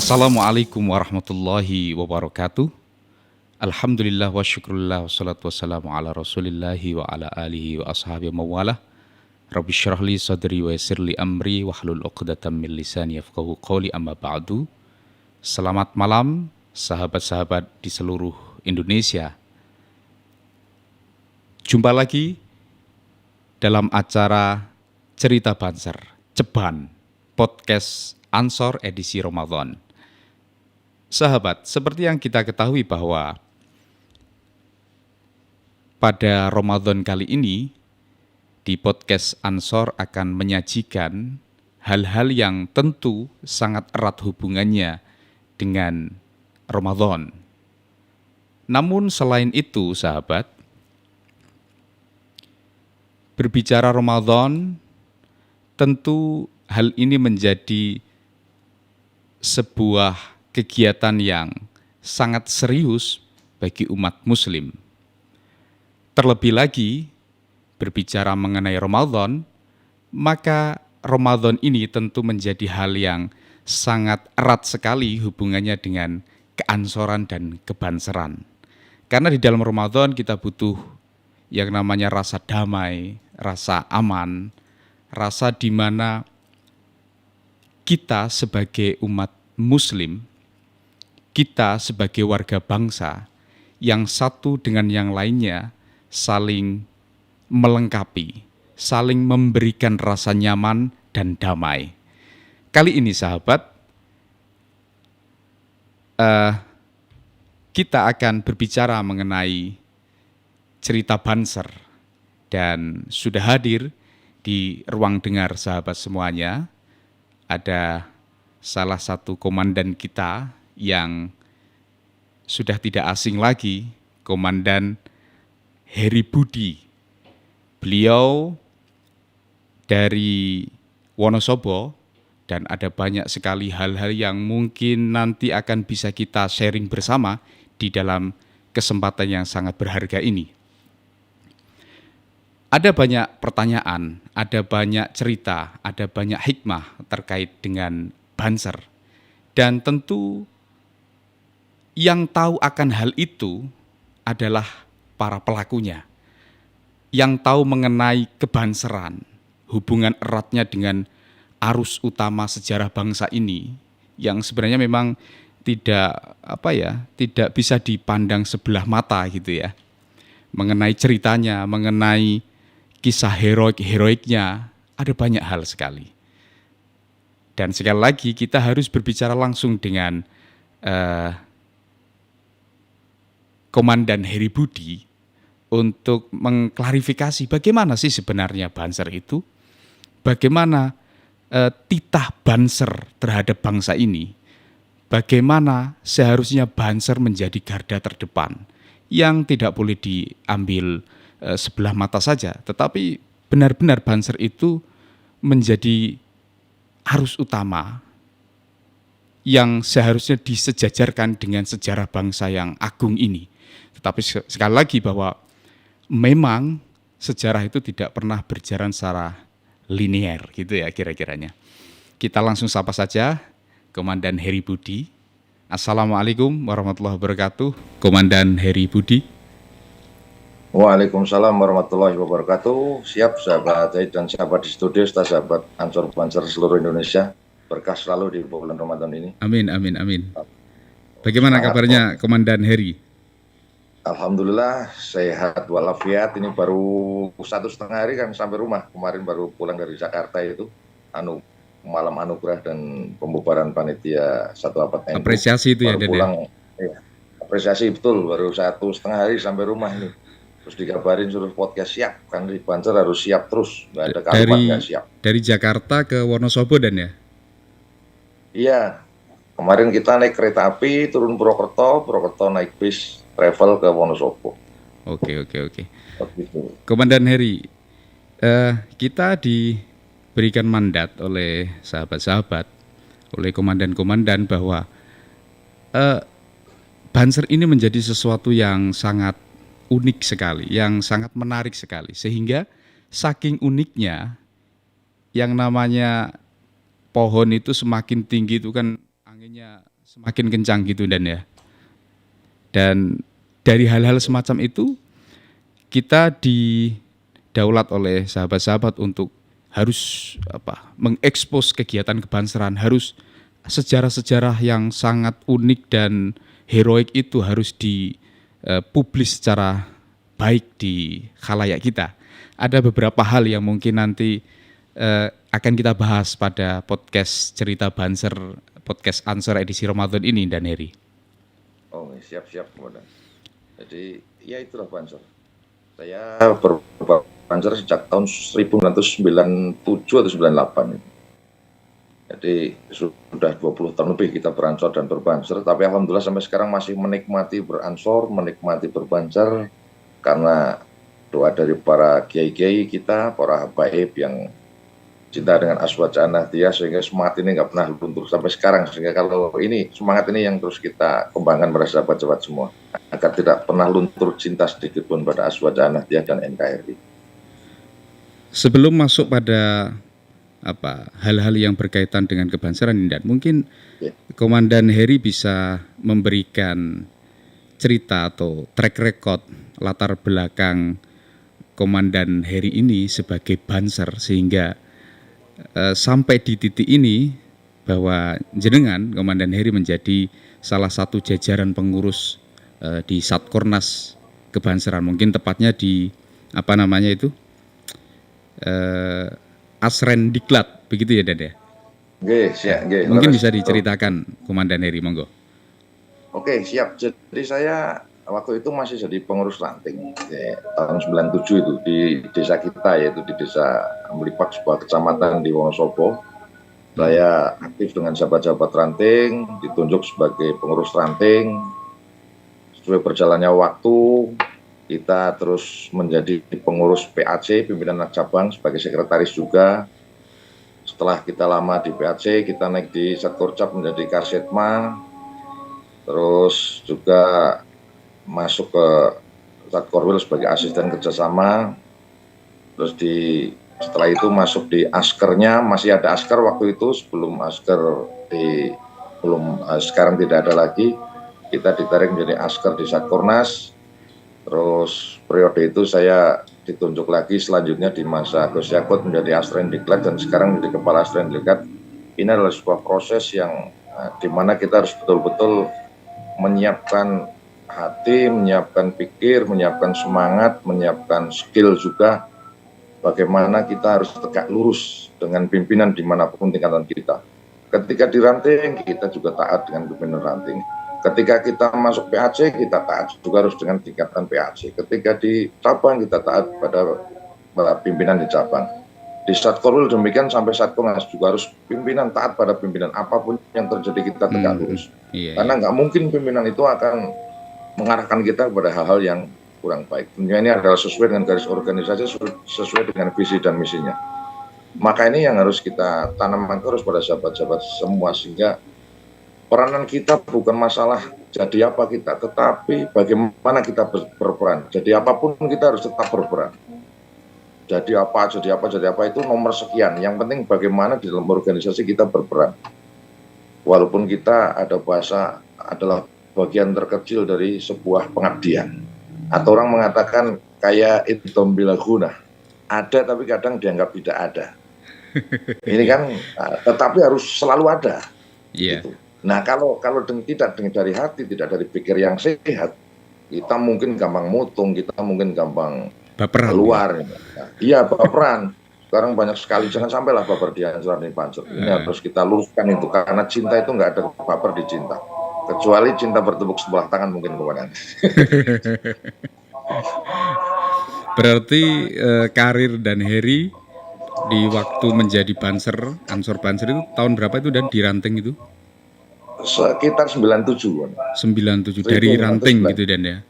Assalamualaikum warahmatullahi wabarakatuh. Alhamdulillah wa syukrulillah wassalatu wassalamu ala rasulillahi wa ala alihi wa ashabihi mawalah. Rabbi syrah li sadri wa yassir li amri wahlul uqdatam min lisani yafqahu qawli amma ba'du. Selamat malam sahabat-sahabat di seluruh Indonesia. Jumpa lagi dalam acara Cerita Banser, Ceban, podcast Ansor edisi Ramadan. Sahabat, seperti yang kita ketahui bahwa pada Ramadan kali ini di podcast Ansor akan menyajikan hal-hal yang tentu sangat erat hubungannya dengan Ramadan. Namun selain itu, sahabat, berbicara Ramadan, tentu hal ini menjadi sebuah kegiatan yang sangat serius bagi umat Muslim. Terlebih lagi, berbicara mengenai Ramadan, maka Ramadan ini tentu menjadi hal yang sangat erat sekali hubungannya dengan keansoran dan kebanseran. Karena di dalam Ramadan kita butuh yang namanya rasa damai, rasa aman, rasa di mana kita sebagai umat Muslim, kita sebagai warga bangsa yang satu dengan yang lainnya saling melengkapi, saling memberikan rasa nyaman dan damai. Kali ini sahabat, kita akan berbicara mengenai cerita Banser dan sudah hadir di ruang dengar sahabat semuanya. Ada salah satu komandan kita yang sudah tidak asing lagi, Komandan Heri Budi. Beliau dari Wonosobo dan ada banyak sekali hal-hal yang mungkin nanti akan bisa kita sharing bersama di dalam kesempatan yang sangat berharga ini. Ada banyak pertanyaan, ada banyak cerita, ada banyak hikmah terkait dengan Banser. Dan tentu yang tahu akan hal itu adalah para pelakunya. Yang tahu mengenai kebanseran, hubungan eratnya dengan arus utama sejarah bangsa ini, yang sebenarnya memang tidak bisa dipandang sebelah mata gitu ya. Mengenai ceritanya, mengenai kisah heroiknya, ada banyak hal sekali. Dan sekali lagi kita harus berbicara langsung dengan Komandan Heri Budi untuk mengklarifikasi bagaimana sih sebenarnya Banser itu, bagaimana titah Banser terhadap bangsa ini, bagaimana seharusnya Banser menjadi garda terdepan yang tidak boleh diambil sebelah mata saja, tetapi benar-benar Banser itu menjadi arus utama yang seharusnya disejajarkan dengan sejarah bangsa yang agung ini. Tetapi sekali lagi bahwa memang sejarah itu tidak pernah berjalan secara linear gitu ya kira-kiranya. Kita langsung sapa saja Komandan Heri Budi. Assalamualaikum warahmatullahi wabarakatuh, Komandan Heri Budi. Waalaikumsalam warahmatullahi wabarakatuh. Siap sahabat Zaid dan sahabat di studio, sahabat Ansor Banser seluruh Indonesia. Berkah selalu di bulan Ramadan ini. Amin, amin, amin. Bagaimana kabarnya Komandan Heri? Alhamdulillah sehat walafiat. Ini baru 1,5 hari kan sampai rumah. Kemarin baru pulang dari Jakarta itu. Malam anugerah dan pembubaran panitia satu abad NU. Apresiasi itu baru ya, pulang, ya, apresiasi betul. Baru 1,5 hari sampai rumah ini. Terus dikabarin suruh podcast siap, kan di Banser harus siap terus, nggak ada kalimat nggak siap. Dari Jakarta ke Wonosobo dan ya? Iya, kemarin kita naik kereta api turun Purwokerto naik bis travel ke Wonosobo. Oke. Komandan Heri, kita diberikan mandat oleh sahabat-sahabat, oleh komandan-komandan bahwa Banser ini menjadi sesuatu yang sangat unik sekali, yang sangat menarik sekali, sehingga saking uniknya yang namanya pohon itu semakin tinggi itu kan anginnya semakin kencang gitu dan ya. Dan dari hal-hal semacam itu kita didaulat oleh sahabat-sahabat untuk harus mengekspos kegiatan kebanseran, harus sejarah-sejarah yang sangat unik dan heroik itu harus dipublis secara baik di khalayak kita. Ada beberapa hal yang mungkin nanti akan kita bahas pada podcast Cerita Banser, podcast Ansor edisi Ramadan ini dan Heri. Oh, siap-siap. Jadi ya itulah Banser. Saya berbanser sejak tahun 1997 atau 98. Jadi sudah 20 tahun lebih kita beransor dan berbanser, tapi alhamdulillah sampai sekarang masih menikmati beransor, menikmati berbanser karena doa dari para kiai-kiai kita, para habaib yang cinta dengan aswajah nahdiyah, sehingga semangat ini nggak pernah luntur sampai sekarang. Sehingga kalau ini semangat ini yang terus kita kembangkan pada sahabat-sahabat semua, agar tidak pernah luntur cinta sedikit pun pada aswajah nahdiyah dan NKRI. Sebelum masuk pada hal-hal yang berkaitan dengan kebanseran ini, dan mungkin Komandan Heri bisa memberikan cerita atau track record latar belakang Komandan Heri ini sebagai banser sehingga sampai di titik ini bahwa jenengan Komandan Heri menjadi salah satu jajaran pengurus di Satkornas Kebanseran, mungkin tepatnya di Asrendiklat, begitu ya Dada? Siap. Mungkin bisa diceritakan Komandan Heri, monggo. Oke, siap. Jadi saya waktu itu masih jadi pengurus ranting tahun 97 itu di desa kita, yaitu di desa Melipak, sebuah kecamatan di Wonosobo. Saya aktif dengan sahabat-sahabat ranting, ditunjuk sebagai pengurus ranting. Sesuai berjalannya waktu, kita terus menjadi pengurus PAC, pimpinan anak cabang, sebagai sekretaris juga. Setelah kita lama di PAC, kita naik di Satkorcap menjadi Karsetma. Terus juga masuk ke Satkorwil sebagai asisten kerjasama. Terus setelah itu masuk di askernya, masih ada asker waktu itu, sebelum asker sekarang tidak ada lagi. Kita ditarik menjadi asker di Satkornas. Terus periode itu saya ditunjuk lagi selanjutnya di masa Gus Yakut menjadi Asrendiklat dan sekarang menjadi kepala Asrendiklat. Ini adalah sebuah proses yang di mana kita harus betul-betul menyiapkan hati, menyiapkan pikir, menyiapkan semangat, menyiapkan skill juga. Bagaimana kita harus tegak lurus dengan pimpinan dimanapun tingkatan kita. Ketika di ranting, kita juga taat dengan pimpinan ranting. Ketika kita masuk PAC, kita taat juga harus dengan tingkatan PAC. Ketika di cabang, kita taat pada pimpinan di cabang. Di Satkorwil demikian, sampai Satkornas juga harus pimpinan taat pada pimpinan. Apapun yang terjadi kita tegak lurus. Karena nggak mungkin pimpinan itu akan mengarahkan kita kepada hal-hal yang kurang baik. Tentunya ini adalah sesuai dengan garis organisasi, sesuai dengan visi dan misinya. Maka ini yang harus kita tanamkan terus pada sahabat-sahabat semua, sehingga peranan kita bukan masalah jadi apa kita, tetapi bagaimana kita berperan. Jadi apapun kita harus tetap berperan. Jadi apa itu nomor sekian. Yang penting bagaimana di dalam organisasi kita berperan. Walaupun kita ada bahasa adalah bagian terkecil dari sebuah pengabdian. Atau orang mengatakan kayak idom bila guna. Ada tapi kadang dianggap tidak ada. Ini kan tetapi harus selalu ada. Gitu. Nah kalau tidak dari hati, tidak dari pikir yang sehat, kita mungkin gampang mutung, kita mungkin gampang baperan, keluar. Iya, baperan. Sekarang banyak sekali, jangan sampailah baper di Ansor ini Banser. Ini harus kita luruskan itu, karena cinta itu nggak ada baper di cinta. Kecuali cinta bertepuk sebelah tangan mungkin kemudian. Berarti karir dan Heri di waktu menjadi Banser, Ansor Banser itu tahun berapa itu dan di ranting itu? Sekitar 97. 97 dari ranting gitu dan ya.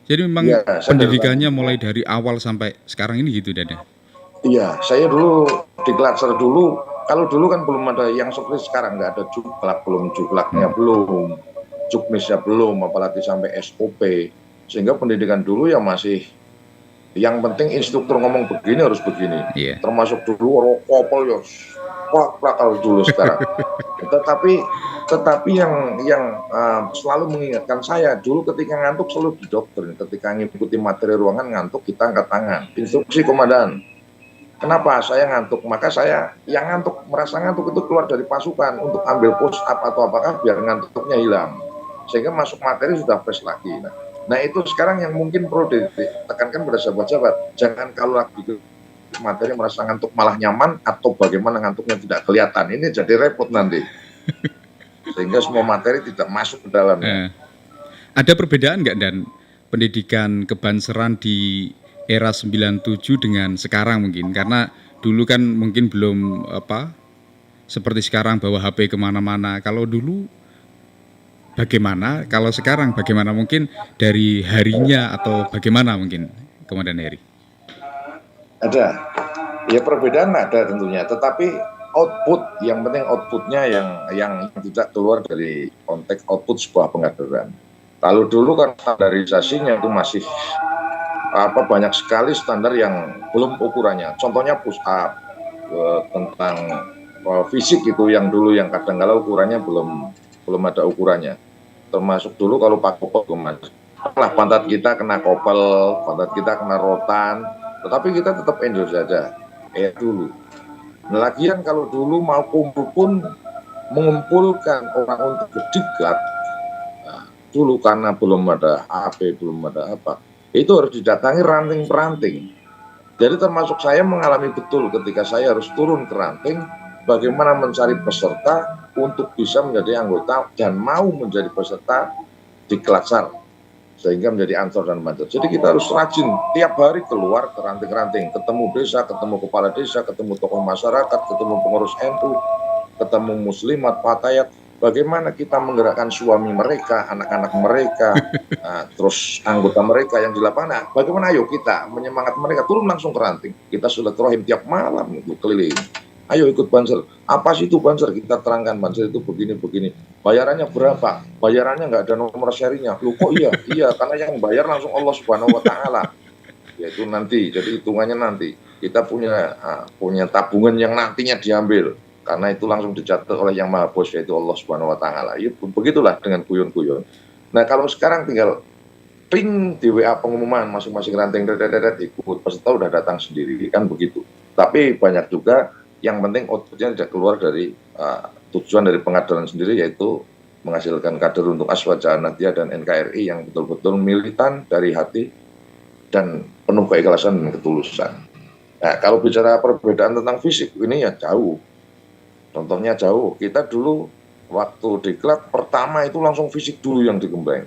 Jadi memang pendidikannya mulai dari awal sampai sekarang ini gitu dan ya. Iya, saya dulu di Glatser dulu. Kalau dulu kan belum ada yang seperti sekarang, nggak ada juklak, belum juklaknya belum, juknisnya belum, apalagi sampai SOP. Sehingga pendidikan dulu ya masih, yang penting instruktur ngomong begini harus begini. Termasuk dulu kopel ya plak kalau dulu sekarang. Tetapi yang selalu mengingatkan saya dulu ketika ngantuk selalu didoktrin, ketika ngikuti materi ruangan ngantuk kita angkat tangan, instruksi komandan. Kenapa saya ngantuk? Maka saya yang ngantuk merasa ngantuk itu keluar dari pasukan untuk ambil push up atau apakah biar ngantuknya hilang, sehingga masuk materi sudah fresh lagi. Nah itu sekarang yang mungkin perlu ditekankan pada sahabat-sahabat, jangan kalau lagi materi merasa ngantuk malah nyaman atau bagaimana ngantuknya tidak kelihatan, ini jadi repot nanti sehingga semua materi tidak masuk ke dalamnya. Ada perbedaan nggak dan pendidikan kebanseran di era 97 dengan sekarang mungkin? Karena dulu kan mungkin belum seperti sekarang bawa HP kemana-mana. Kalau dulu bagaimana? Kalau sekarang bagaimana? Mungkin dari harinya atau bagaimana mungkin, Komandan Heri? Ada, ya perbedaan ada tentunya, tetapi output, yang penting outputnya yang tidak keluar dari konteks output sebuah pengkaderan. Kalau dulu kan standarisasinya itu masih banyak sekali standar yang belum ukurannya. Contohnya push up, tentang fisik itu yang dulu yang kadang-kala ukurannya belum ada ukurannya. Termasuk dulu kalau pakai kopel lah pantat kita kena kopel, pantat kita kena rotan, tetapi kita tetap enjoy saja. Dulu. Nah, lagian kalau dulu mau kumpul pun mengumpulkan orang untuk berdiklat, dulu karena belum ada HP, belum ada apa, itu harus didatangi ranting per ranting. Jadi termasuk saya mengalami betul ketika saya harus turun ke ranting, bagaimana mencari peserta untuk bisa menjadi anggota dan mau menjadi peserta di Klatsar, sehingga menjadi ansor dan banser. Jadi kita harus rajin tiap hari keluar ke ranting-ranting, ketemu desa, ketemu kepala desa, ketemu tokoh masyarakat, ketemu pengurus NU, ketemu muslimat, fatayat, bagaimana kita menggerakkan suami mereka, anak-anak mereka, terus anggota mereka yang di lapangan. Bagaimana ayo kita menyemangat mereka turun langsung ke ranting. Kita silaturahim tiap malam itu keliling. Ayo ikut banser. Apa sih itu banser? Kita terangkan banser itu begini-begini. Bayarannya berapa? Bayarannya nggak ada nomor serinya. Loh kok iya? Iya, karena yang bayar langsung Allah Subhanahu Wa Taala. Yaitu nanti. Jadi hitungannya nanti. Kita punya tabungan yang nantinya diambil. Karena itu langsung dicatat oleh Yang Maha Bos, yaitu Allah Subhanahu Wa Taala. Ya, begitulah dengan guyon-guyon. Nah kalau sekarang tinggal ping di WA pengumuman masing-masing ranting ikut, peserta udah datang sendiri, kan begitu. Tapi banyak juga yang penting outputnya tidak keluar dari tujuan dari pengkaderan sendiri, yaitu menghasilkan kader untuk Aswaja Nahdiyah dan NKRI yang betul-betul militan dari hati dan penuh keikhlasan dan ketulusan. Nah, kalau bicara perbedaan tentang fisik, ini ya jauh. Contohnya jauh. Kita dulu waktu diklat pertama itu langsung fisik dulu yang dikembang.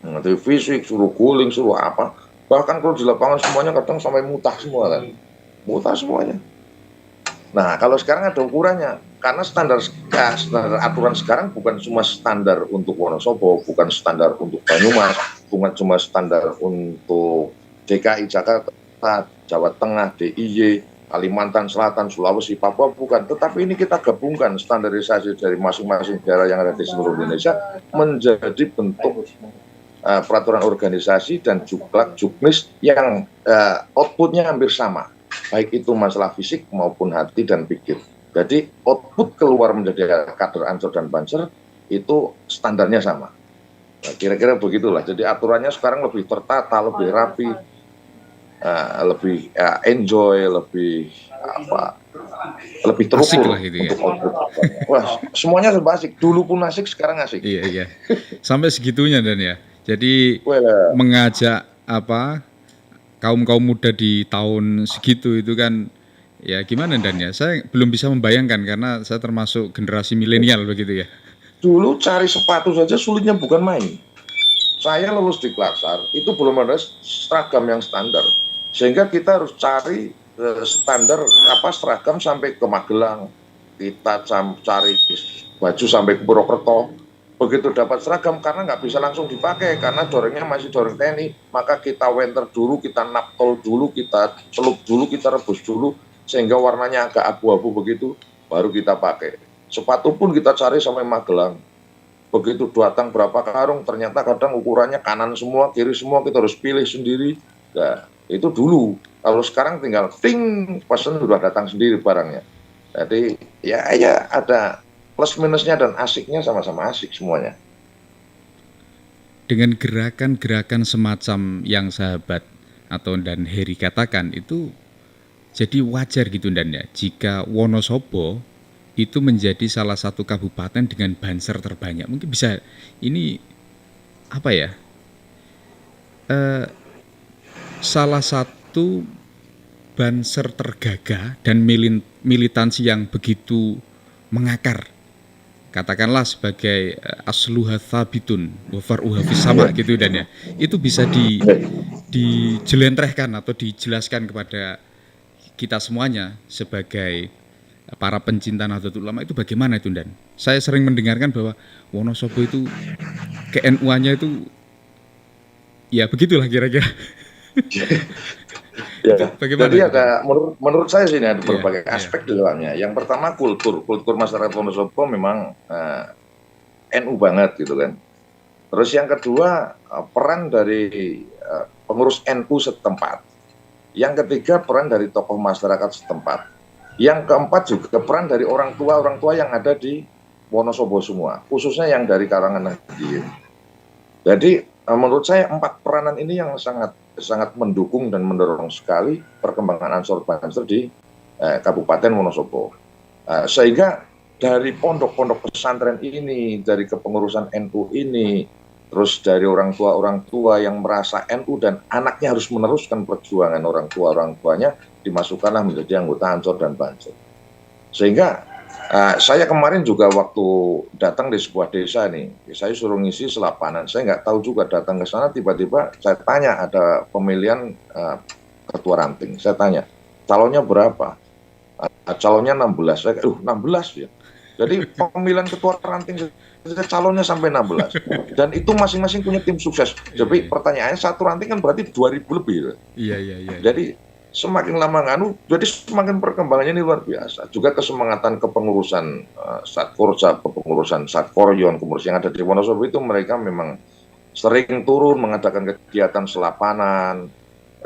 Nanti fisik, suruh guling, suruh apa. Bahkan kalau di lapangan semuanya kadang sampai mutah semua kan. Mutah semuanya. Nah, kalau sekarang ada ukurannya, karena standar aturan sekarang bukan cuma standar untuk Wonosobo, bukan standar untuk Banyumas, bukan cuma standar untuk DKI Jakarta, Jawa Tengah, DIY, Kalimantan Selatan, Sulawesi, Papua, bukan. Tetapi ini kita gabungkan standarisasi dari masing-masing daerah yang ada di seluruh Indonesia menjadi bentuk peraturan organisasi dan juknis yang outputnya hampir sama. Baik itu masalah fisik maupun hati dan pikir. Jadi output keluar menjadi kader ansor dan banser itu standarnya sama. Nah, kira-kira begitulah. Jadi aturannya sekarang lebih tertata, lebih rapi, lebih enjoy, lebih terukur gitu untuk output. Wah, semuanya serba asik. Dulu pun asik, sekarang asik. Iya. Sampai segitunya dan ya. Jadi mengajak kaum muda di tahun segitu itu kan ya gimana dan ya, saya belum bisa membayangkan karena saya termasuk generasi milenial begitu ya. Dulu cari sepatu saja sulitnya bukan main. Saya lulus di Klatsar itu belum ada seragam yang standar, sehingga kita harus cari standar seragam sampai ke Magelang, kita cari baju sampai ke Purwokerto. Begitu dapat seragam, karena nggak bisa langsung dipakai, karena dorengnya masih doreng TNI, maka kita wenter dulu, kita naptol dulu, kita celup dulu, kita rebus dulu, sehingga warnanya agak abu-abu begitu, baru kita pakai. Sepatu pun kita cari sampai Magelang. Begitu datang berapa karung, ternyata kadang ukurannya kanan semua, kiri semua, kita harus pilih sendiri. Nah, itu dulu. Kalau sekarang tinggal ting, pesen sudah datang sendiri barangnya. Jadi ya ada plus minusnya dan asiknya, sama-sama asik semuanya. Dengan gerakan-gerakan semacam yang sahabat atau dan Heri katakan itu jadi wajar gitu dan ya jika Wonosobo itu menjadi salah satu kabupaten dengan banser terbanyak. Mungkin bisa ini apa ya? Salah satu banser tergagah dan militansi yang begitu mengakar, katakanlah sebagai asluha thabitun wa far'uha fis sama gitu dan ya itu bisa dijelentrehkan atau dijelaskan kepada kita semuanya sebagai para pencinta Nahdlatul Ulama itu bagaimana itu dan saya sering mendengarkan bahwa Wonosobo itu KNU-nya itu ya begitulah kira-kira. Ya, Bagaimana itu jadi dan? menurut saya sih ini ada Iya, berbagai iya. aspek di dalamnya. Yang pertama kultur masyarakat Wonosobo memang NU banget gitu kan. Terus yang kedua peran dari pengurus NU setempat. Yang ketiga peran dari tokoh masyarakat setempat. Yang keempat juga peran dari orang tua yang ada di Wonosobo semua, khususnya yang dari kalangan Nahdliyin. Jadi menurut saya 4 peranan ini yang sangat mendukung dan mendorong sekali perkembangan Ansor Banser di Kabupaten Wonosobo. Sehingga dari pondok-pondok pesantren ini, dari kepengurusan NU ini, terus dari orang tua yang merasa NU dan anaknya harus meneruskan perjuangan orang tuanya, dimasukkanlah menjadi anggota Ansor dan Banser. Sehingga saya kemarin juga waktu datang di sebuah desa nih, saya suruh ngisi selapanan. Saya nggak tahu juga datang ke sana, tiba-tiba saya tanya ada pemilihan ketua ranting. Saya tanya, calonnya berapa? Calonnya 16. Saya 16 ya. Jadi pemilihan ketua ranting calonnya sampai 16. Dan itu masing-masing punya tim sukses. Jadi Iya, pertanyaannya satu ranting kan berarti 2000 lebih. iya, iya, iya, iya. Jadi semakin lama jadi semakin perkembangannya ini luar biasa. Juga kesemangatan kepengurusan Satkorsa, kepengurusan Satkoryon, kepengurusan yang ada di Wonosobo itu mereka memang sering turun mengadakan kegiatan selapanan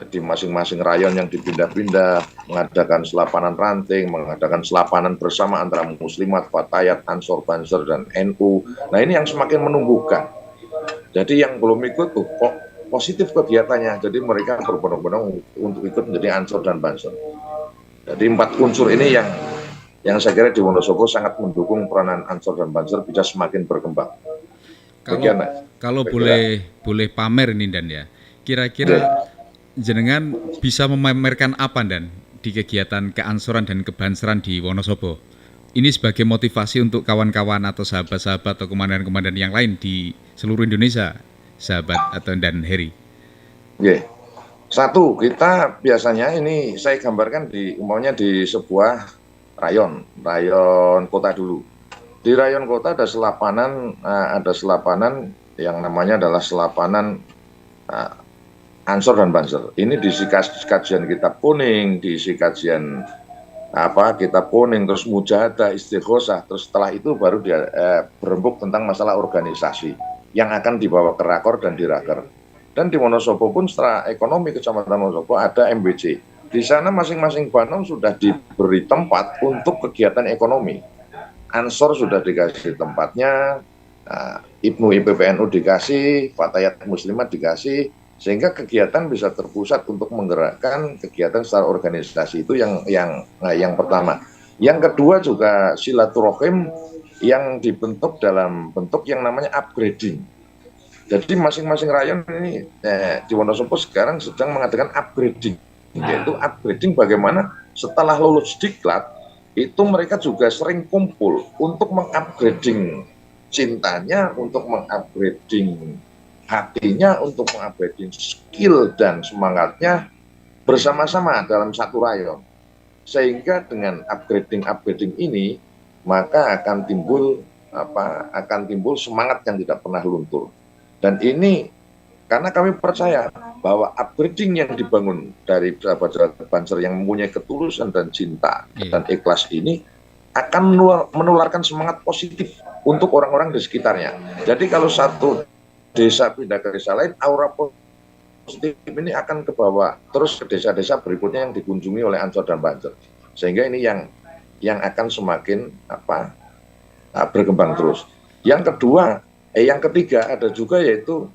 di masing-masing rayon yang dipindah-pindah, mengadakan selapanan ranting, mengadakan selapanan bersama antara Muslimat, Fatayat, Ansor, Banser, dan NU. Nah ini yang semakin menumbuhkan. Jadi yang belum ikut tuh kok positif kegiatannya. Jadi mereka berbondong-bondong untuk ikut menjadi Ansor dan Banser. Jadi 4 unsur ini yang saya kira di Wonosobo sangat mendukung peranan Ansor dan Banser bisa semakin berkembang. Kalau Bagaimana? kalau Saya kira. boleh pamer nih dan ya. Kira-kira Ya. jenengan bisa memamerkan apa dan di kegiatan keansoran dan kebanseran di Wonosobo? Ini sebagai motivasi untuk kawan-kawan atau sahabat-sahabat atau komandan-komandan yang lain di seluruh Indonesia, sahabat atau dan Heri. Oke. Satu, kita biasanya ini saya gambarkan umumnya di sebuah rayon kota dulu. Di rayon kota ada selapanan yang namanya adalah selapanan Ansor dan Banser. Ini diisi kajian kitab kuning, diisi kajian kitab kuning, terus mujahadah, istighosah, terus setelah itu baru dia berembuk tentang masalah organisasi yang akan dibawa ke rakor dan diraker. Dan di Wonosobo pun setelah ekonomi Kecamatan Wonosobo ada MBC. Di sana masing-masing Banom sudah diberi tempat untuk kegiatan ekonomi. Ansor sudah dikasih tempatnya, Ibnu IPPNU dikasih, Fatayat Muslimat dikasih, sehingga kegiatan bisa terpusat untuk menggerakkan kegiatan secara organisasi. Itu yang pertama. Yang kedua juga silaturahim yang dibentuk dalam bentuk yang namanya upgrading. Jadi masing-masing rayon ini di Wonosobo sekarang sedang mengadakan upgrading, yaitu upgrading bagaimana setelah lulus diklat itu mereka juga sering kumpul untuk mengupgrading cintanya, untuk mengupgrading hatinya, untuk mengupgrading skill dan semangatnya bersama-sama dalam satu rayon. Sehingga dengan upgrading ini maka akan timbul semangat yang tidak pernah luntur. Dan ini karena kami percaya bahwa upgrading yang dibangun dari sahabat-sahabat Banser yang mempunyai ketulusan dan cinta dan ikhlas ini akan menularkan semangat positif untuk orang-orang di sekitarnya. Jadi kalau satu desa pindah ke desa lain, aura positif ini akan ke bawah terus ke desa-desa berikutnya yang dikunjungi oleh Ansor dan Banser. Sehingga ini yang yang akan semakin berkembang terus. Yang ketiga ada juga, yaitu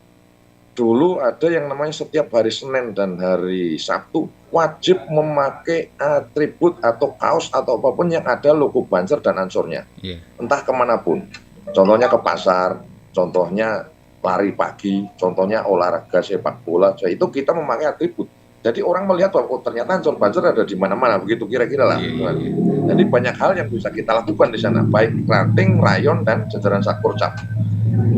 dulu ada yang namanya setiap hari Senin dan hari Sabtu wajib memakai atribut atau kaos atau apapun yang ada logo Banser dan Ansornya, entah kemanapun. Contohnya ke pasar, contohnya lari pagi, contohnya olahraga sepak bola, itu kita memakai atribut. Jadi orang melihat bahwa ternyata Ansor Banser ada di mana-mana, begitu kira-kira lah. Jadi banyak hal yang bisa kita lakukan di sana, baik ranting, rayon, dan jajaran Satkorcap.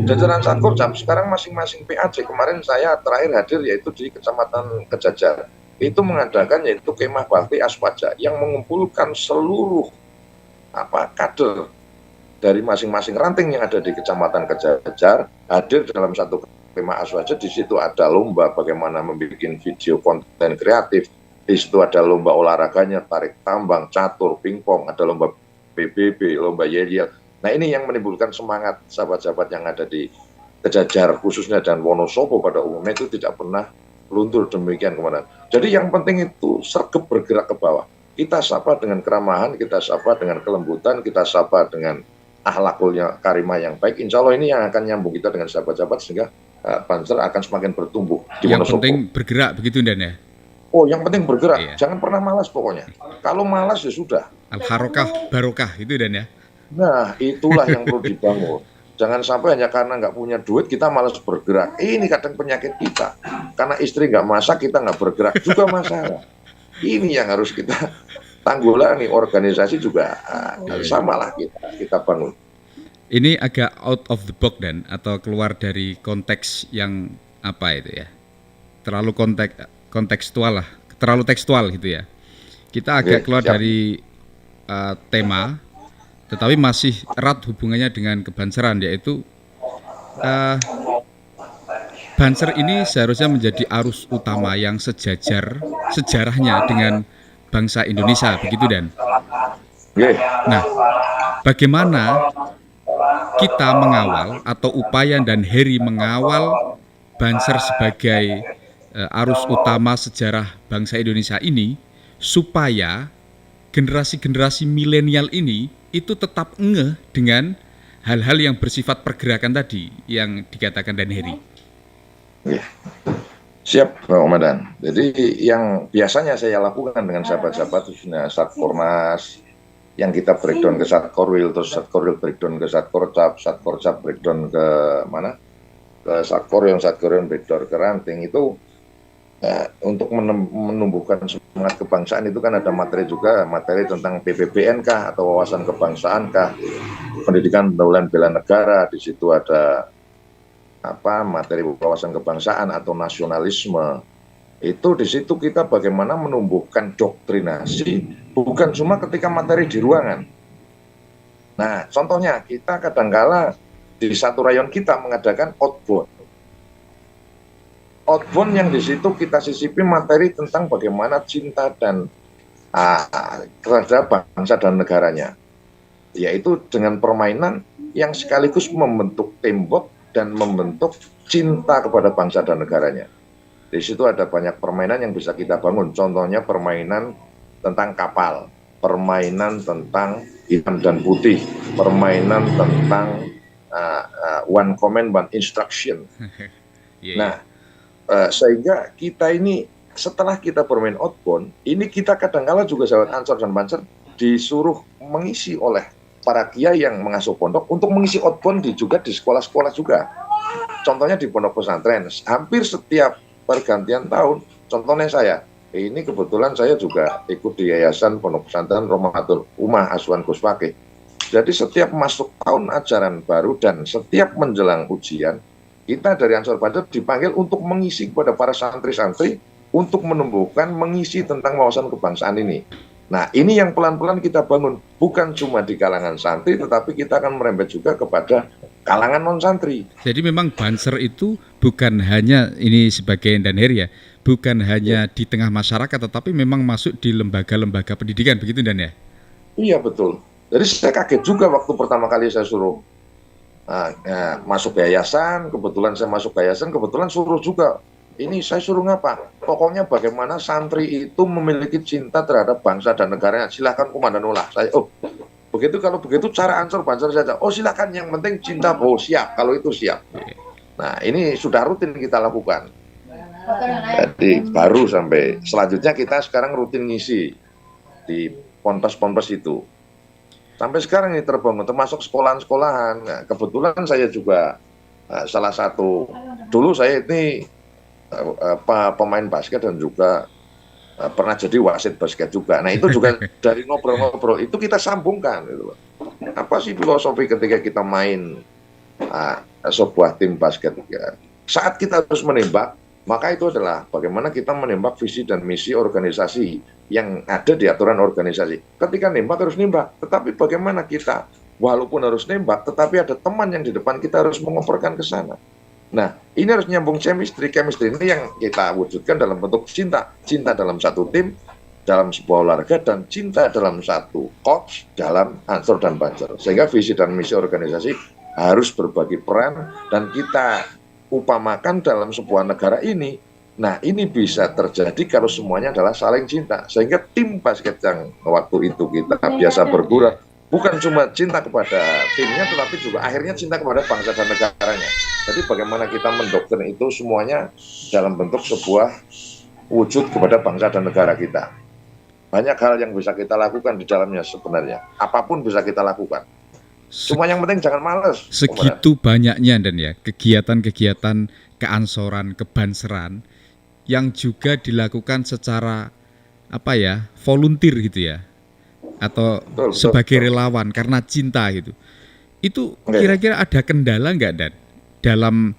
Jajaran Satkorcap sekarang masing-masing PAC, kemarin saya terakhir hadir yaitu di Kecamatan Kejajar, itu mengadakan yaitu kemah bakti Aswaja yang mengumpulkan seluruh kader dari masing-masing ranting yang ada di Kecamatan Kejajar hadir dalam satu kemah Aswaja. Di situ ada lomba bagaimana membuat video konten kreatif, di situ ada lomba olahraganya, tarik tambang, catur, pingpong, ada lomba PBB, lomba yel-yel. Nah, ini yang menimbulkan semangat sahabat-sahabat yang ada di Kejajar khususnya dan Wonosobo pada umumnya itu tidak pernah luntur demikian kemana. Jadi yang penting itu sergap bergerak ke bawah. Kita sapa dengan keramahan, kita sapa dengan kelembutan, kita sapa dengan akhlakul karimah yang baik. Insya Allah ini yang akan nyambung kita dengan sahabat-sahabat sehingga Banser akan semakin bertumbuh di Yang Wonosobo. penting bergerak begitu Dan ya? Oh, yang penting bergerak. Jangan pernah malas pokoknya. Kalau malas ya sudah. Al-Harokah Barokah itu Dan ya? Nah, itulah yang perlu dibangun. Jangan sampai hanya karena nggak punya duit kita malas bergerak. Ini kadang penyakit kita. Karena istri nggak masak kita nggak bergerak juga masalah. Ini yang harus kita tanggulangi. Organisasi juga samalah kita bangun. Ini agak out of the box Dan, atau keluar dari konteks yang itu ya? Terlalu kontekstual lah, terlalu tekstual gitu ya. Kita agak keluar dari tema, tetapi masih erat hubungannya dengan kebanseran, yaitu Banser ini seharusnya menjadi arus utama yang sejajar sejarahnya dengan bangsa Indonesia, begitu Dan? Nah, bagaimana kita mengawal atau upaya dan Heri mengawal Banser sebagai arus utama sejarah bangsa Indonesia ini supaya generasi-generasi milenial ini itu tetap ngeh dengan hal-hal yang bersifat pergerakan tadi yang dikatakan Dan Heri. Siap, Pak Komandan. Jadi yang biasanya saya lakukan dengan sahabat-sahabat khususnya Satkormas, yang kita breakdown ke Satkorwil, terus Satkorwil breakdown ke Satkorcap, Satkorcap breakdown ke mana? Ke Satkoryon breakdown ke ranting, itu untuk menumbuhkan semangat kebangsaan itu kan ada materi juga, materi tentang PPBN kah atau wawasan kebangsaan kah, pendidikan pendahuluan bela negara, di situ ada materi wawasan kebangsaan atau nasionalisme. Itu di situ kita bagaimana menumbuhkan doktrinasi, bukan cuma ketika materi di ruangan. Nah, contohnya kita kadangkala di satu rayon kita mengadakan outbound. Outbound yang di situ kita sisipi materi tentang bagaimana cinta dan terhadap bangsa dan negaranya, yaitu dengan permainan yang sekaligus membentuk tembok dan membentuk cinta kepada bangsa dan negaranya. Di situ ada banyak permainan yang bisa kita bangun. Contohnya permainan tentang kapal, permainan tentang hitam dan putih, permainan tentang one command, one instruction. Nah, sehingga kita ini setelah kita bermain outbound, ini kita kadang-kala juga sahabat Ansor dan Banser disuruh mengisi oleh para kiai yang mengasuh pondok untuk mengisi outbound juga di sekolah-sekolah juga. Contohnya di pondok pesantren, hampir setiap pergantian tahun, contohnya saya, ini kebetulan saya juga ikut di Yayasan Pondok Pesantren Romahatul Umah Asuhan Gus Fakih. Jadi setiap masuk tahun ajaran baru dan setiap menjelang ujian, kita dari Ansor Banser dipanggil untuk mengisi kepada para santri-santri untuk menumbuhkan, mengisi tentang wawasan kebangsaan ini. Nah, ini yang pelan-pelan kita bangun, bukan cuma di kalangan santri, tetapi kita akan merembet juga kepada kalangan non-santri. Jadi memang Banser itu bukan hanya ini sebagai Dan Heri ya, bukan hanya di tengah masyarakat, tetapi memang masuk di lembaga-lembaga pendidikan, begitu Dan ya? Iya, betul. Jadi saya kaget juga waktu pertama kali saya suruh masuk yayasan, kebetulan saya masuk yayasan, kebetulan suruh juga Ini saya suruh ngapa? Pokoknya bagaimana santri itu memiliki cinta terhadap bangsa dan negaranya. Silakan komandan olah. Saya, oh begitu, kalau begitu cara Ansor Banser saja. Oh silakan, yang penting cinta. Oh siap, kalau itu siap. Nah ini sudah rutin kita lakukan. Jadi baru sampai selanjutnya kita sekarang rutin ngisi di ponpes-ponpes itu. Sampai sekarang ini terbangun, termasuk sekolahan-sekolahan. Nah, kebetulan saya juga salah satu, dulu saya ini pemain basket dan juga pernah jadi wasit basket juga. Nah itu juga dari ngobrol-ngobrol itu kita sambungkan. Gitu. Apa sih filosofi ketika kita main sebuah tim basket? Ya. Saat kita harus menembak, maka itu adalah bagaimana kita menembak visi dan misi organisasi yang ada di aturan organisasi. Ketika nembak harus nembak, tetapi bagaimana kita walaupun harus nembak, tetapi ada teman yang di depan kita harus mengoperkan ke sana. Nah, ini harus nyambung chemistry ini yang kita wujudkan dalam bentuk cinta. Cinta dalam satu tim, dalam sebuah olahraga, dan cinta dalam satu korps, dalam Ansor dan Banser. Sehingga visi dan misi organisasi harus berbagi peran, dan kita upamakan dalam sebuah negara ini. Nah, ini bisa terjadi kalau semuanya adalah saling cinta. Sehingga tim basket yang waktu itu kita biasa bergurat, bukan cuma cinta kepada timnya, tetapi juga akhirnya cinta kepada bangsa dan negaranya. Jadi bagaimana kita mendoktrin itu semuanya dalam bentuk sebuah wujud kepada bangsa dan negara kita. Banyak hal yang bisa kita lakukan di dalamnya sebenarnya. Apapun bisa kita lakukan. Cuma yang penting jangan malas. Segitu banyaknya dan ya kegiatan-kegiatan keansoran, kebanseran yang juga dilakukan secara volunteer gitu ya. Atau sebagai relawan karena cinta gitu. Itu kira-kira ada kendala nggak Dan dalam,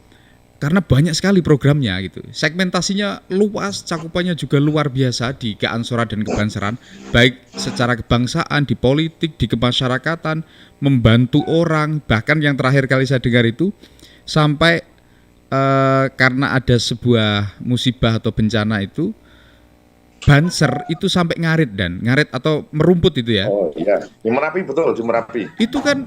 karena banyak sekali programnya gitu. Segmentasinya luas, cakupannya juga luar biasa di keansoran dan kebanseran, baik secara kebangsaan, di politik, di kemasyarakatan, membantu orang, bahkan yang terakhir kali saya dengar itu sampai karena ada sebuah musibah atau bencana itu Banser itu sampai ngarit atau merumput itu ya. Oh iya, di Merapi, betul, di Merapi. Itu kan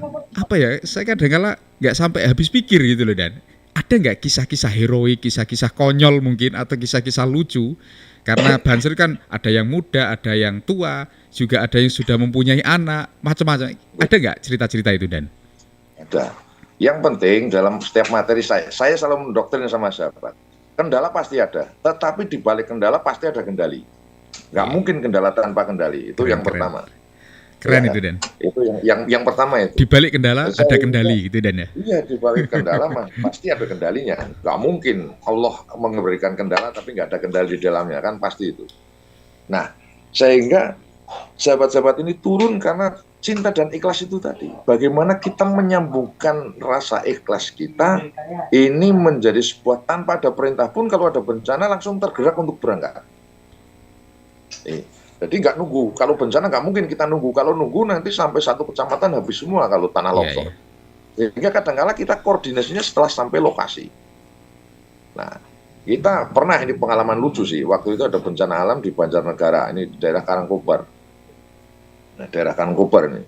saya kadang-kala nggak sampai habis pikir gitu loh Dan. Ada nggak kisah-kisah heroik, kisah-kisah konyol mungkin, atau kisah-kisah lucu? Karena Banser kan ada yang muda, ada yang tua, juga ada yang sudah mempunyai anak, macam-macam. Ada nggak cerita-cerita itu Dan? Ada. Yang penting dalam setiap materi saya selalu mendoktrin sama sahabat. Kendala pasti ada, tetapi di balik kendala pasti ada kendali. Nggak mungkin kendala tanpa kendali. Itu yang pertama. Keren ya, itu Dan. Itu yang pertama itu. Di balik kendala ada kendali gitu Dan ya. Iya, di balik kendala pasti ada kendalinya. Nggak mungkin Allah memberikan kendala tapi nggak ada kendali di dalamnya, kan pasti itu. Nah, sehingga sahabat-sahabat ini turun karena cinta dan ikhlas itu tadi. Bagaimana kita menyambungkan rasa ikhlas kita ini menjadi sebuah, tanpa ada perintah pun kalau ada bencana langsung tergerak untuk berangkat. Jadi nggak nunggu. Kalau bencana nggak mungkin kita nunggu. Kalau nunggu nanti sampai satu kecamatan habis semua kalau tanah longsor. Sehingga kadang-kala kita koordinasinya setelah sampai lokasi. Nah, kita pernah, ini pengalaman lucu sih. Waktu itu ada bencana alam di Banjarnegara, ini di daerah Karangkobar. Nah, daerah Karangkobar ini.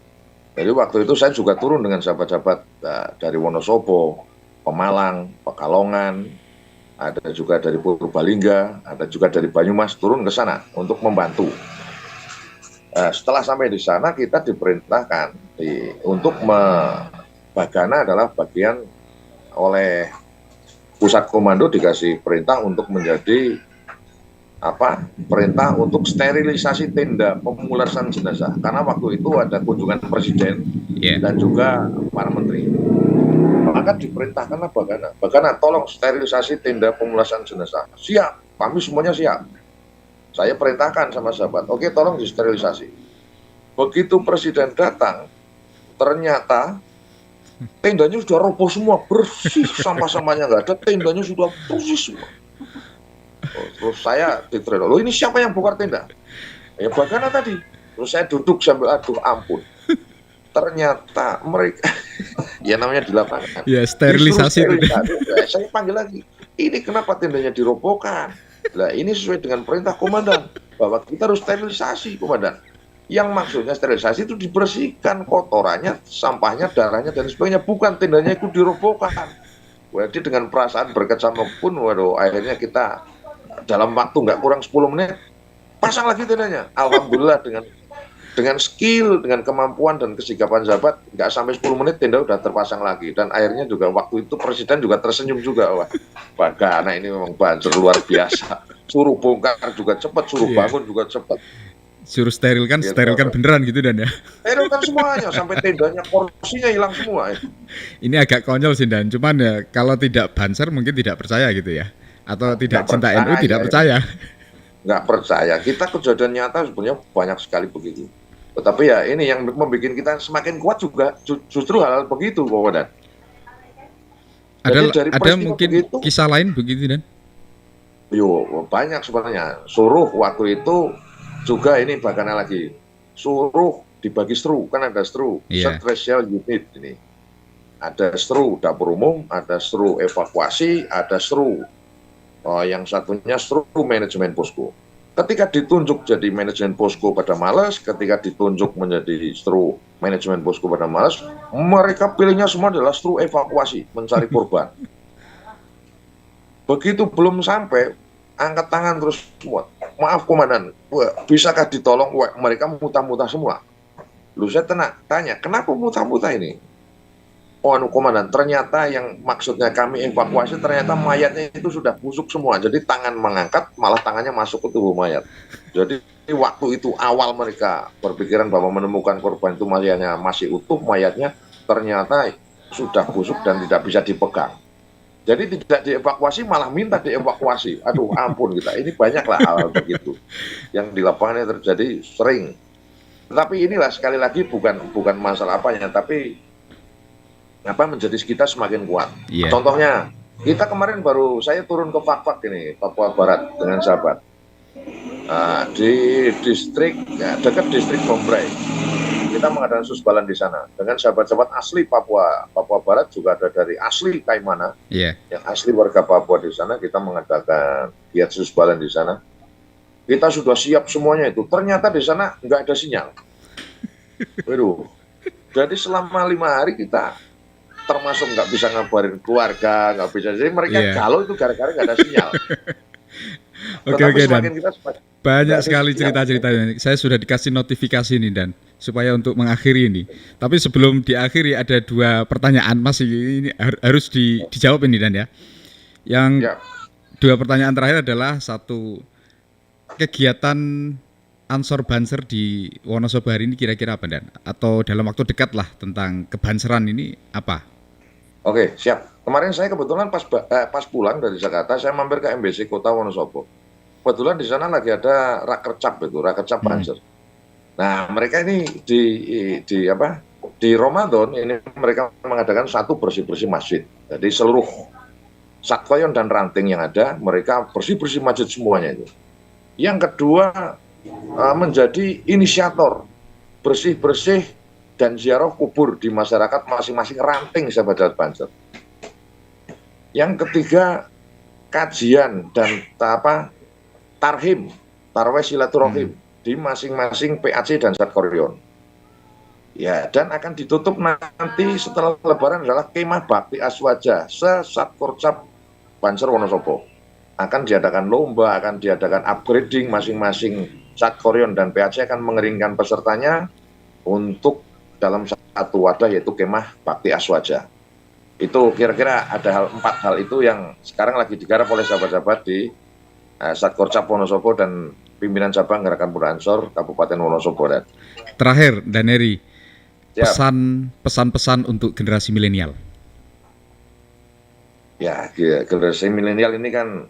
Jadi waktu itu saya juga turun dengan sahabat-sahabat dari Wonosobo, Pemalang, Pekalongan, ada juga dari Purbalingga, ada juga dari Banyumas, turun ke sana untuk membantu. Setelah sampai di sana kita diperintahkan untuk Bagana adalah bagian oleh pusat komando, dikasih perintah untuk menjadi perintah untuk sterilisasi tenda pemulasan jenazah, karena waktu itu ada kunjungan presiden dan juga para menteri. Maka diperintahkanlah Bagana tolong sterilisasi tenda pemulasan jenazah. Siap, kami semuanya siap. Saya perintahkan sama sahabat, oke, tolong disterilisasi. Begitu presiden datang, ternyata tendanya sudah roboh semua, bersih, sampah-sampahnya nggak ada, tendanya sudah bersih semua. Terus saya diterima, loh ini siapa yang bongkar tenda? Ya Bagana tadi. Terus saya duduk sambil aduh ampun. Ternyata mereka, ya namanya di lapangan. Ya sterilisasi. Saya panggil lagi, ini kenapa tendanya dirobohkan? Nah ini sesuai dengan perintah komandan, bahwa kita harus sterilisasi komandan. Yang maksudnya sterilisasi itu dibersihkan kotorannya, sampahnya, darahnya dan sebagainya, bukan tendanya itu dirobohkan. Jadi dengan perasaan berkecamuk pun, waduh, akhirnya kita dalam waktu nggak kurang 10 menit pasang lagi tendanya. Alhamdulillah dengan skill, dengan kemampuan dan kesigapan sahabat, nggak sampai 10 menit tenda udah terpasang lagi. Dan akhirnya juga waktu itu Presiden juga tersenyum juga. Wah, Pak Gana ini memang Banser luar biasa. Suruh bongkar juga cepat, suruh Iya. bangun juga cepat. Suruh sterilkan, Gitu. sterilkan beneran gitu Dan ya. Kan semuanya, sampai tendanya, porsinya hilang semua. Ini agak konyol sih Dan, cuman ya kalau tidak Banser mungkin tidak percaya gitu ya. Atau tidak Nggak cinta NU percaya, tidak percaya. nggak percaya. Kita kejadian nyata sebenarnya banyak sekali begitu. Tetapi ya ini yang membuat kita semakin kuat juga justru hal-hal begitu, Bapak Dan. Jadi dari Ada peristiwa mungkin begitu, kisah lain begitu Dan? banyak sebenarnya. Suruh waktu itu juga ini bahkan lagi. Suruh dibagi stru, kan ada stru, Iya. special unit ini. Ada stru dapur umum, ada stru evakuasi, ada stru yang satunya stru manajemen posko. Ketika ditunjuk jadi manajemen posko pada malas, ketika ditunjuk menjadi stru manajemen posko pada malas, mereka pilihnya semua adalah stru evakuasi, mencari korban. Begitu belum sampai, angkat tangan terus semua. Maaf komandan, bisakah ditolong? Wah, mereka muntah-muntah semua. Lu saya tanya, kenapa muntah-muntah ini? Oh komandan, ternyata yang maksudnya kami evakuasi ternyata mayatnya itu sudah busuk semua. Jadi tangan mengangkat, malah tangannya masuk ke tubuh mayat. Jadi waktu itu awal mereka berpikiran bahwa menemukan korban itu masih utuh mayatnya, ternyata sudah busuk dan tidak bisa dipegang. Jadi tidak dievakuasi, malah minta dievakuasi. Aduh ampun kita, ini banyaklah hal begitu yang di lapangannya terjadi sering. Tetapi inilah sekali lagi bukan masalah apanya, tapi menjadi kita semakin kuat. Iya. Contohnya, kita kemarin saya turun ke Fak-Fak ini, Papua Barat dengan sahabat. Di distrik, dekat distrik Bombray. Kita mengadakan susbalan di sana. Dengan sahabat-sahabat asli Papua Barat, juga ada dari asli Kaimana, yang asli warga Papua di sana, kita mengadakan giat susbalan di sana. Kita sudah siap semuanya itu. Ternyata di sana nggak ada sinyal. Waduh. Jadi selama 5 hari kita termasuk nggak bisa ngabarin keluarga, nggak bisa. Jadi mereka galau itu gara-gara nggak ada sinyal. Oke Dan. Banyak sekali cerita-ceritanya. Saya sudah dikasih notifikasi nih Dan, supaya untuk mengakhiri ini. Tapi sebelum diakhiri ada 2 pertanyaan masih ini harus dijawab ini Dan ya. Yang 2 pertanyaan terakhir adalah satu, kegiatan Ansor Banser di Wonosobo hari ini kira-kira apa Dan? Atau dalam waktu dekat lah tentang kebanseran ini apa? Oke, siap. Kemarin saya kebetulan pas pulang dari Jakarta, saya mampir ke MBC Kota Wonosobo. Kebetulan di sana lagi ada Rakercap Banser. Nah, mereka ini di Ramadan ini mereka mengadakan satu bersih-bersih masjid. Jadi seluruh satkoyon dan ranting yang ada, mereka bersih-bersih masjid semuanya itu. Yang kedua, menjadi inisiator bersih-bersih dan ziarah kubur di masyarakat masing-masing ranting sahabat Banser. Yang ketiga, kajian dan tarhim, tarweh silaturahim di masing-masing PAC dan Satkoryon. Ya, dan akan ditutup nanti setelah Lebaran adalah kemah bakti aswaja se-Satkorcap Banser Wonosobo. Akan diadakan lomba, akan diadakan upgrading masing-masing Satkoryon dan PAC akan mengeringkan pesertanya untuk dalam satu wadah yaitu kemah bakti aswaja. Itu kira-kira ada 4 hal itu yang sekarang lagi digarap oleh sahabat-sahabat di Satkorcap Wonosobo dan pimpinan cabang Gerakan Pemuda Ansor Kabupaten Wonosobo. Terakhir Dan Heri, pesan-pesan untuk generasi milenial. Ya, generasi milenial ini kan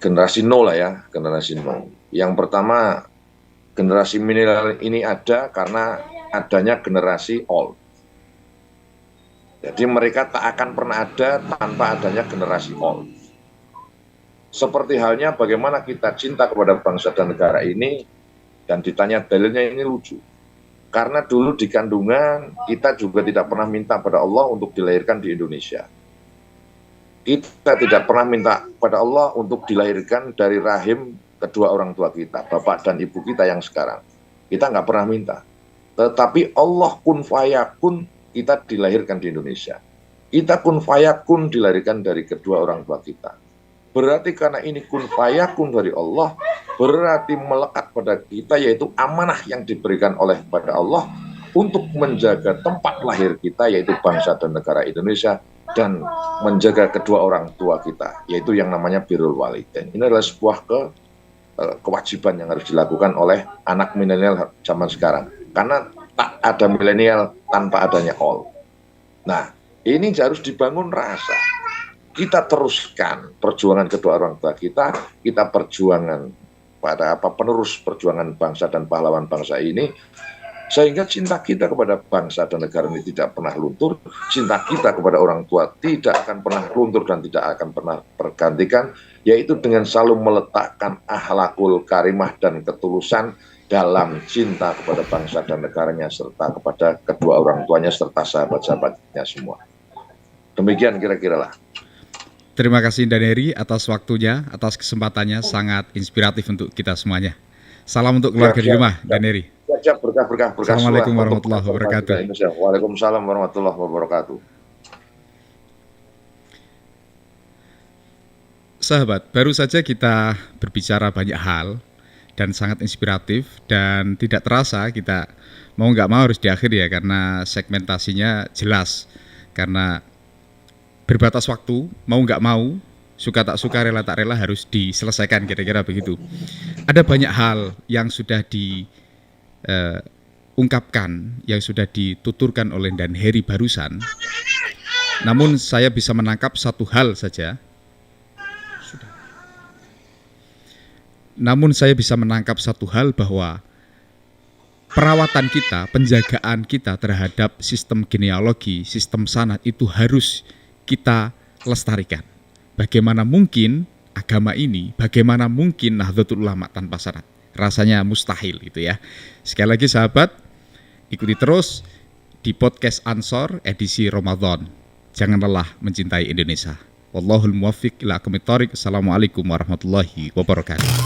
generasi nol lah ya, generasi nol. Yang pertama, generasi milenial ini ada karena adanya generasi old. Jadi mereka tak akan pernah ada tanpa adanya generasi old. Seperti halnya bagaimana kita cinta kepada bangsa dan negara ini, dan ditanya dalilnya ini lucu. Karena dulu di kandungan kita juga tidak pernah minta pada Allah untuk dilahirkan di Indonesia. Kita tidak pernah minta pada Allah untuk dilahirkan dari rahim kedua orang tua kita, bapak dan ibu kita yang sekarang. Kita nggak pernah minta. Tetapi Allah kun fayakun, kita dilahirkan di Indonesia. Kita kun fayakun dilahirkan dari kedua orang tua kita. Berarti karena ini kun fayakun dari Allah, berarti melekat pada kita, yaitu amanah yang diberikan oleh pada Allah untuk menjaga tempat lahir kita, yaitu bangsa dan negara Indonesia, dan menjaga kedua orang tua kita, yaitu yang namanya birrul walidain. Ini adalah sebuah kewajiban yang harus dilakukan oleh anak milenial zaman sekarang. Karena tak ada milenial tanpa adanya all. Nah, ini harus dibangun rasa. Kita teruskan perjuangan kedua orang tua kita perjuangan pada penerus perjuangan bangsa dan pahlawan bangsa ini, sehingga cinta kita kepada bangsa dan negara ini tidak pernah luntur, cinta kita kepada orang tua tidak akan pernah luntur dan tidak akan pernah tergantikan, yaitu dengan selalu meletakkan akhlakul karimah dan ketulusan dalam cinta kepada bangsa dan negaranya, serta kepada kedua orang tuanya, serta sahabat-sahabatnya semua. Demikian kira-kira lah. Terima kasih Dan Heri atas waktunya, atas kesempatannya, sangat inspiratif untuk kita semuanya. Salam untuk keluarga di rumah, Dan Heri. Siap, berkah. Assalamualaikum warahmatullahi wabarakatuh. Waalaikumsalam warahmatullahi wabarakatuh. Sahabat, baru saja kita berbicara banyak hal dan sangat inspiratif, dan tidak terasa kita mau nggak mau harus diakhiri ya, karena segmentasinya jelas. Karena berbatas waktu, mau nggak mau, suka tak suka, rela tak rela harus diselesaikan, kira-kira begitu. Ada banyak hal yang sudah diungkapkan, yang sudah dituturkan oleh Dan Heri barusan. Namun saya bisa menangkap satu hal saja. Namun saya bisa menangkap satu hal, bahwa perawatan kita, penjagaan kita terhadap sistem genealogi, sistem sanad itu harus kita lestarikan. Bagaimana mungkin agama ini, bagaimana mungkin Nahdlatul Ulama tanpa sanad? Rasanya mustahil gitu ya. Sekali lagi sahabat, ikuti terus di podcast Ansor edisi Ramadan. Jangan lelah mencintai Indonesia. Wallahul muwaffiq ila aqwamit thoriq. Assalamualaikum warahmatullahi wabarakatuh.